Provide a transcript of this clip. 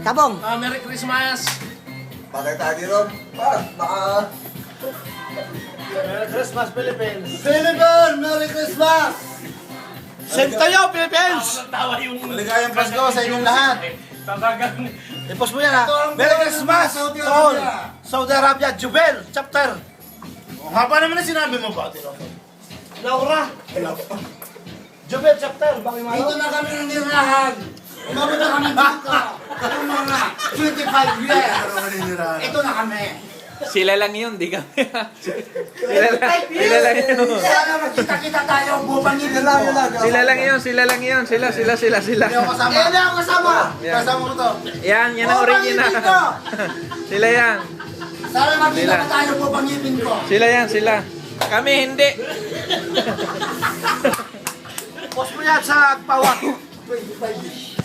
Tabong. Merry Christmas! Bakit tayo ron? Baka... Merry Christmas, Philippines! Philippine! Merry Christmas! Same tayo, Philippines! Tawa yung... Maligayang Pasko sa inyong lahat. Tabagan. I-post mo yan ha. Ito ang Merry buhay Christmas! ng Saudi Tol! Arabia. Saudi Arabia, Jubel, chapter. Ang haba naman na sinabi mo ba, Tino? Laura. Jubel, chapter. Bakit Dito na kami nanirahan. Umabot na kami dito. Ang mga 25 years. Ito na kami. Sila lang yun, di kami. Sila lang yun. Sana magkita-kita tayo bupang ngipin ko. Sila lang yun, sila lang yun. Sila. Hindi ako kasama. Hindi ako kasama. Yan. Kasama mo to. Yan ang original. Sila yan. Sana magkita Sila. tayo bupang ngipin ko. Sila yan, sila. Kami hindi. Post mo yan sa Agpawat. 25 years.